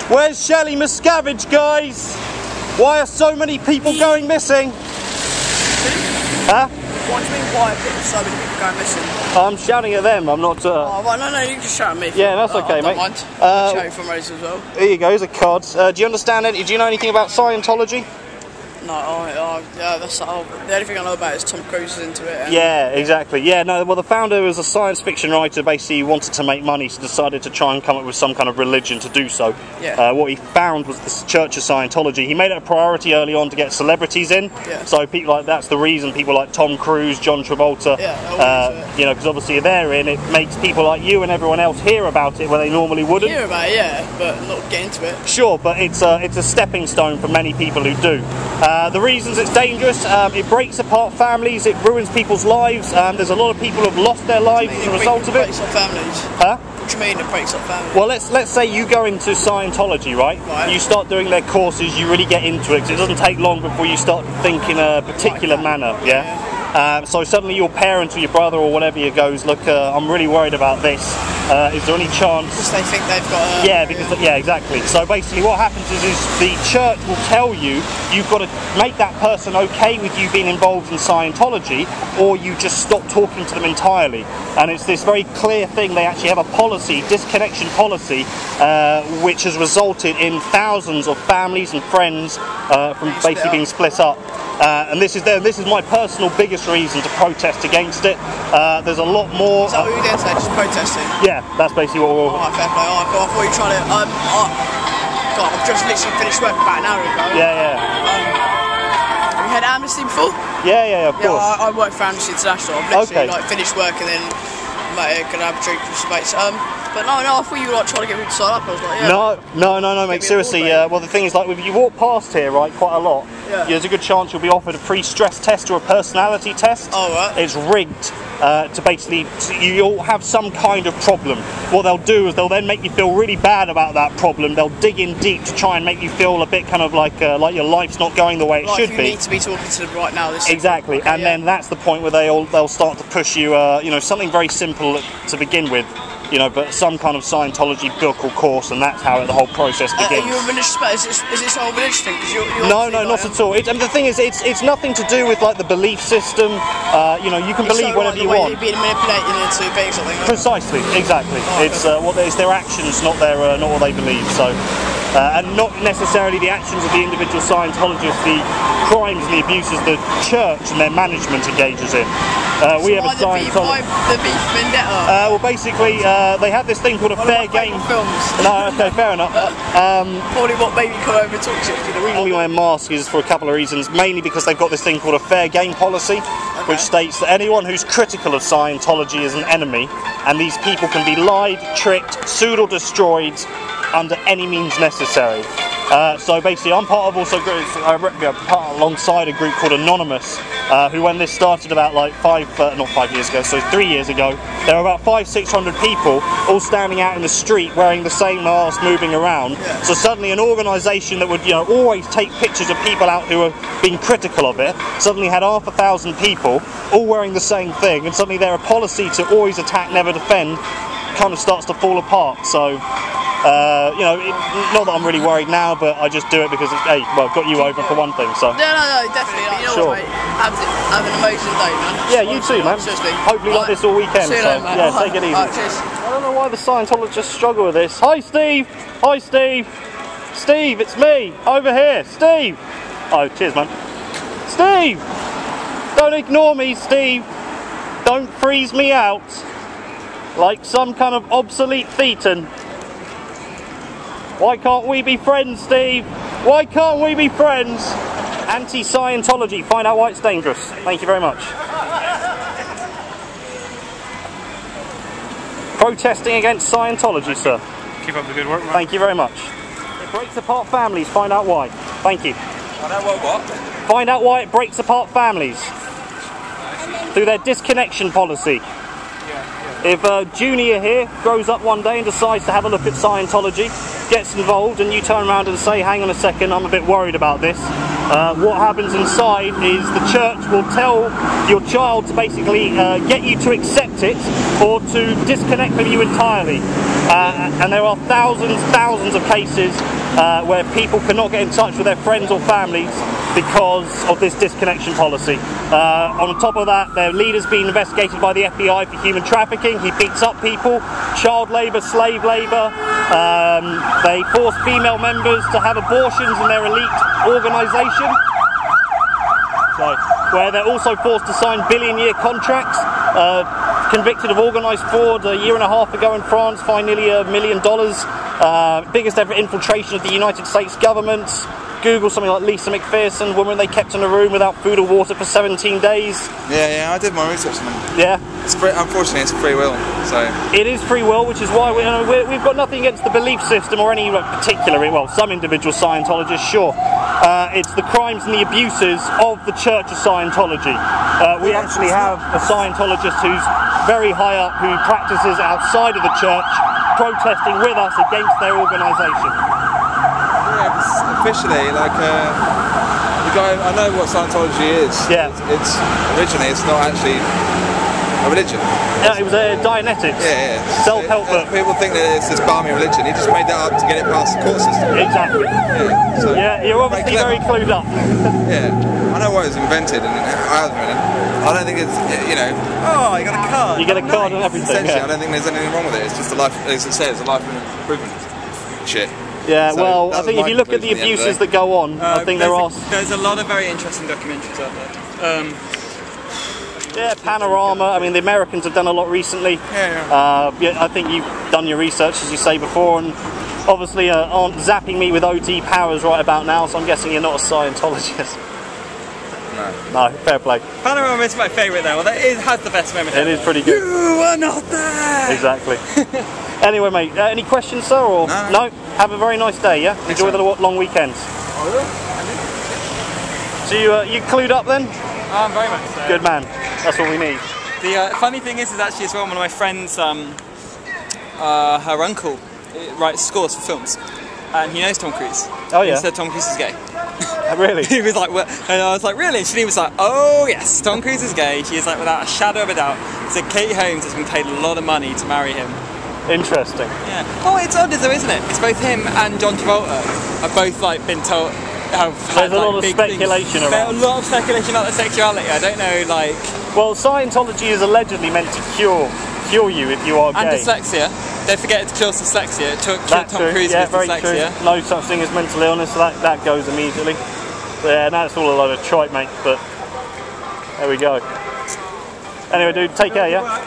Where's Shelley Miscavige, guys? Why are so many people going missing? Huh? What do you mean, why are so many people going missing? I'm shouting at them, I'm not... Oh, well, no, you can just shout at me. Yeah, that's okay, I mate. don't mind. I'll shout you from Rose as well. Here you go, here's a card. Do you understand it? Do you know anything about Scientology? No, yeah, that's the only thing I know about is Tom Cruise is into it. Yeah, exactly. Yeah, no, well, the founder was a science fiction writer, basically wanted to make money, so decided to try and come up with some kind of religion to do so. Yeah. What he found was the Church of Scientology. He made it a priority early on to get celebrities in. Yeah. So people like that's the reason people like Tom Cruise, John Travolta, you know, because obviously they're in, it makes people like you and everyone else hear about it where they normally wouldn't. Hear about it, yeah, but not get into it. Sure, but it's a stepping stone for many people who do. The reasons it's dangerous, it breaks apart families, it ruins people's lives. There's a lot of people who have lost their lives as a result of it. It breaks up families. Huh? What do you mean it breaks up families? Well, let's say you go into Scientology, right? You start doing their courses, you really get into it, because it doesn't take long before you start to think in a particular manner, yeah? So suddenly your parents or your brother or whatever you goes, look, I'm really worried about this. Is there any chance? Because they think they've got yeah, exactly. So basically what happens is the church will tell you you've got to make that person okay with you being involved in Scientology, or you just stop talking to them entirely. And it's this very clear thing. They actually have a policy, disconnection policy, which has resulted in thousands of families and friends from basically being split up. And this is my personal biggest reason to protest against it. There's a lot more. Is that what you're doing today, just protesting? Yeah, that's basically what we're... Alright, fair play. Alright, cool. I thought you were trying to... God, I've just literally finished work about an hour ago. Yeah. Have you had Amnesty before? Yeah, of course. Yeah, I work for Amnesty International. I've literally finished work and then gonna have a drink with some mates. But no, I thought you were like trying to get me to sign up. I was like, yeah. No, mate. Seriously, well, the thing is, like, if you walk past here, right, quite a lot, there's a good chance you'll be offered a free stress test or a personality test. Oh, right. It's rigged to basically, you'll have some kind of problem. What they'll do is they'll then make you feel really bad about that problem. They'll dig in deep to try and make you feel a bit kind of like your life's not going the way it should be. You need to be talking to them right now. Exactly, okay, and then that's the point where they'll start to push you, you know, something very simple to begin with. You know, but some kind of Scientology book or course, and that's how the whole process begins. Are you a religious person? Is this all religious thing? No, not at all. And the thing is, it's nothing to do with like the belief system. You know, you can believe whatever you want. You're being manipulated into being something. Precisely, exactly. It's it's their actions, not what they believe. So, and not necessarily the actions of the individual Scientologists, the crimes and the abuses the church and their management engages in. We have a Scientology. The beef vendetta. Well, basically, they have this thing called a fair game. Films. No, okay, fair enough. Probably what made me come over and talk to you. The reason we wear masks is for a couple of reasons. Mainly because they've got this thing called a fair game policy, which states that anyone who's critical of Scientology is an enemy, and these people can be lied, tricked, sued or destroyed under any means necessary. So basically, I'm part of alongside a group called Anonymous, who, when this started about like 3 years ago, there were about 500-600 people all standing out in the street wearing the same mask, moving around. Yeah. So suddenly, an organisation that would, you know, always take pictures of people out who are being critical of it, suddenly had 500 people all wearing the same thing, and suddenly their policy to always attack, never defend, kind of starts to fall apart. So. You know, not that I'm really worried now, but I just do it because, hey, well, I've got you over for one thing, so... No, definitely. You know what, mate? Have an amazing day, man. Yeah, you too, man. Seriously. Hopefully like this all weekend, so, yeah, take it easy. Cheers. I don't know why the Scientologists struggle with this. Hi, Steve! Hi, Steve! Steve, it's me! Over here! Steve! Oh, cheers, man. Steve! Don't ignore me, Steve! Don't freeze me out like some kind of obsolete thetan. Why can't we be friends, Steve? Why can't we be friends? Anti-Scientology. Find out why it's dangerous. Thank you very much. Protesting against Scientology, sir. Keep up the good work, man. Thank you very much. It breaks apart families. Find out why. Thank you. Find out what? Find out why it breaks apart families. Through their disconnection policy. If Junior here grows up one day and decides to have a look at Scientology, gets involved, and you turn around and say, hang on a second, I'm a bit worried about this, what happens inside is the church will tell your child to basically get you to accept it or to disconnect from you entirely. And there are thousands of cases where people cannot get in touch with their friends or families because of this disconnection policy. On top of that, their leader's being investigated by the FBI for human trafficking. He beats up people, child labour, slave labour. They force female members to have abortions in their elite organisation. So, where they're also forced to sign billion-year contracts. Convicted of organised fraud a year and a half ago in France, fined nearly $1 million. Biggest ever infiltration of the United States government. Google something like Lisa McPherson, woman they kept in a room without food or water for 17 days. Yeah, I did my research on them. Yeah. Unfortunately, it's free will. So it is free will, which is why we've got nothing against the belief system or any particular, well, some individual Scientologists, sure. It's the crimes and the abuses of the Church of Scientology. We actually have a Scientologist who's very high up, who practices outside of the church, protesting with us against their organisation. Officially, like the guy, I know what Scientology is. Yeah. It's originally, it's not actually a religion. Yeah, it was a Dianetics. Yeah. Self-help book. People think that it's this balmy religion. He just made that up to get it past the court system. Exactly. Yeah. So You're obviously very clued up. Yeah. I know why it was invented and how it was invented. I don't think it's, you know, oh, you got a card. You get a card and everything. Essentially, yeah. I don't think there's anything wrong with it. It's just a life, as it says, a life improvement shit. Yeah, so well, I think if you look at the abuses that go on, I think there's a lot of very interesting documentaries out there. Yeah, Panorama. I mean, the Americans have done a lot recently. Yeah, I think you've done your research, as you say before, and obviously aren't zapping me with OT powers right about now, so I'm guessing you're not a Scientologist. No, fair play. Panorama is my favourite though. Well, it has the best moment ever. It is pretty good. You are not there! Exactly. Anyway, mate, any questions, sir? Or no? Have a very nice day, yeah? Enjoy the long weekends. So you clued up then? I'm very much so. Good man. That's what we need. The funny thing is actually as well, one of my friends, her uncle writes scores for films, and he knows Tom Cruise. Oh yeah. He said Tom Cruise is gay. Really? He was like, well, and I was like, really? And she was like, oh yes, Tom Cruise is gay. She is like, without a shadow of a doubt. So Katie Holmes has been paid a lot of money to marry him. Interesting. Yeah. Oh, it's odd though, isn't it? It's both him and John Travolta have both like been told. There's a lot of speculation around. There's a lot of speculation about their sexuality. I don't know, like. Well, Scientology is allegedly meant to cure you if you are gay. And dyslexia. Don't forget to cure dyslexia. Tom Cruise with dyslexia. True. No such thing as mental illness, so that goes immediately. Yeah, that's all a load of tripe, mate. But there we go. Anyway, dude, take care, yeah.